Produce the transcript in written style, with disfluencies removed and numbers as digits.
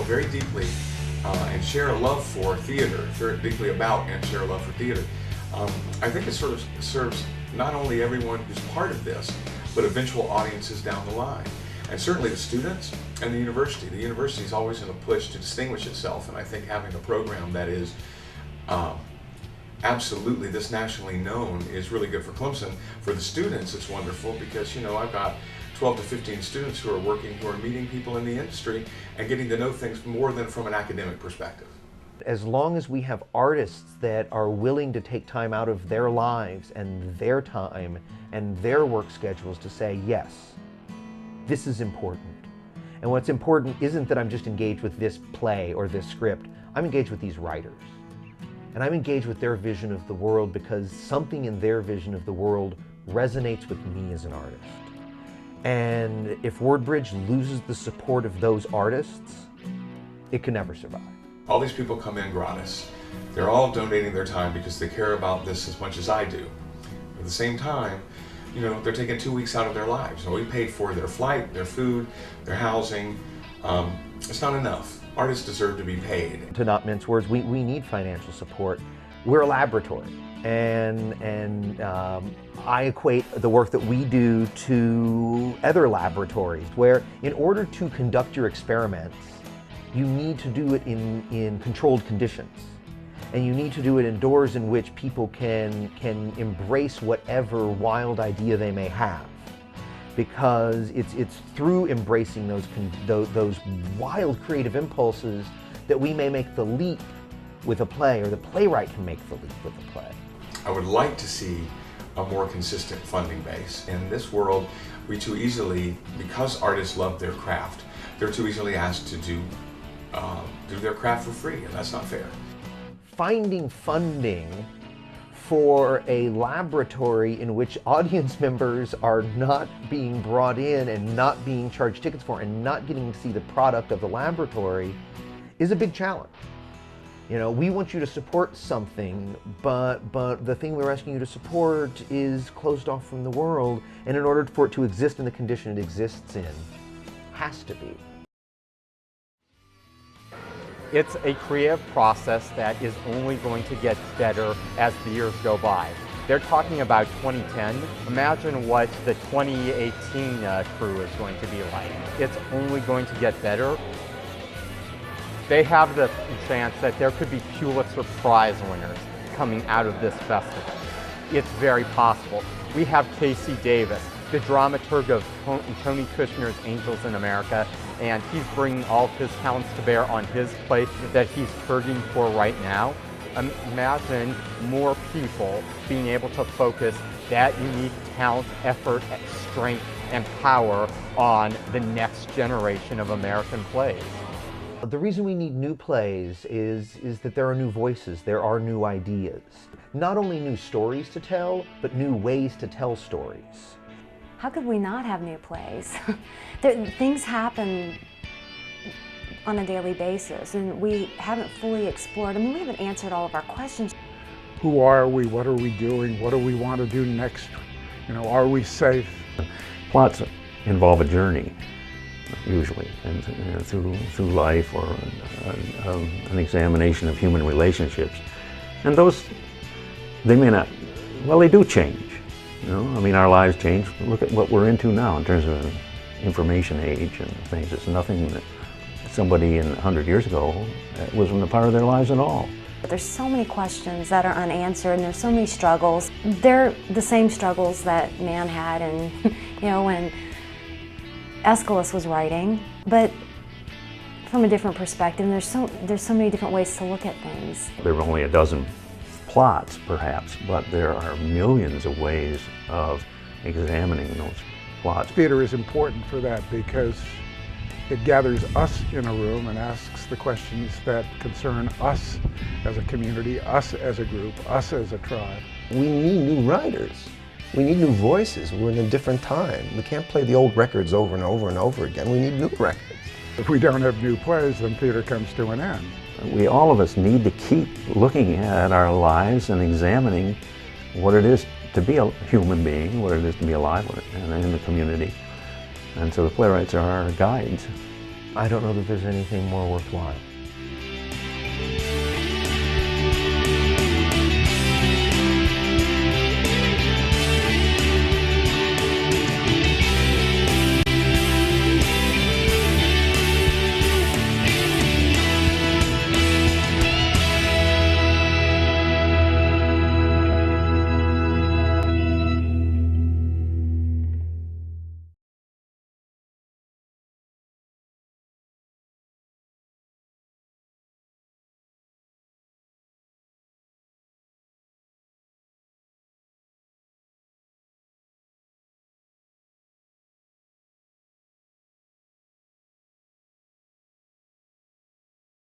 very deeply and share a love for theater, very deeply about and share a love for theater, I think it sort of serves not only everyone who's part of this, but eventual audiences down the line. And certainly the students and the university. The university is always in a push to distinguish itself, and I think having a program that is absolutely this nationally known is really good for Clemson. For the students, it's wonderful because, you know, I've got 12 to 15 students who are working, who are meeting people in the industry and getting to know things more than from an academic perspective. As long as we have artists that are willing to take time out of their lives and their time and their work schedules to say, yes, this is important. And what's important isn't that I'm just engaged with this play or this script. I'm engaged with these writers. And I'm engaged with their vision of the world because something in their vision of the world resonates with me as an artist. And if WordBRIDGE loses the support of those artists, it can never survive. All these people come in gratis. They're all donating their time because they care about this as much as I do. At the same time, you know, they're taking 2 weeks out of their lives. And we paid for their flight, their food, their housing. It's not enough. Artists deserve to be paid. To not mince words, we need financial support. We're a laboratory, and I equate the work that we do to other laboratories, where in order to conduct your experiments, you need to do it in controlled conditions. And you need to do it indoors in which people can embrace whatever wild idea they may have. Because it's through embracing those wild creative impulses that we may make the leap with a play, or the playwright can make the leap with a play. I would like to see a more consistent funding base. In this world, we too easily, because artists love their craft, they're too easily asked to do their craft for free, and that's not fair. Finding funding for a laboratory in which audience members are not being brought in and not being charged tickets for and not getting to see the product of the laboratory is a big challenge. You know, we want you to support something, but the thing we're asking you to support is closed off from the world, and in order for it to exist in the condition it exists in, has to be. It's a creative process that is only going to get better as the years go by. They're talking about 2010. Imagine what the 2018 crew is going to be like. It's only going to get better. They have the chance that there could be Pulitzer Prize winners coming out of this festival. It's very possible. We have Casey Davis, the dramaturg of Tony Kushner's Angels in America, and he's bringing all of his talents to bear on his play that he's purging for right now. Imagine more people being able to focus that unique talent, effort, strength, and power on the next generation of American plays. The reason we need new plays is that there are new voices, there are new ideas. Not only new stories to tell, but new ways to tell stories. How could we not have new plays? Things happen on a daily basis, and we haven't fully explored. I mean, we haven't answered all of our questions. Who are we? What are we doing? What do we want to do next? You know, are we safe? Plots involve a journey, usually, and through life, or an examination of human relationships. And those, they may not, well, they do change. You know, I mean, our lives change. Look at what we're into now in terms of information age and things. It's nothing that somebody 100 years ago wasn't a part of their lives at all. There's so many questions that are unanswered, and there's so many struggles. They're the same struggles that man had, and you know, when Aeschylus was writing, but from a different perspective. There's so many different ways to look at things. There were only a dozen plots, perhaps, but there are millions of ways of examining those plots. Theater is important for that because it gathers us in a room and asks the questions that concern us as a community, us as a group, us as a tribe. We need new writers. We need new voices. We're in a different time. We can't play the old records over and over and over again. We need new records. If we don't have new plays, then theater comes to an end. All of us need to keep looking at our lives and examining what it is to be a human being, what it is to be alive and in the community. And so the playwrights are our guides. I don't know that there's anything more worthwhile.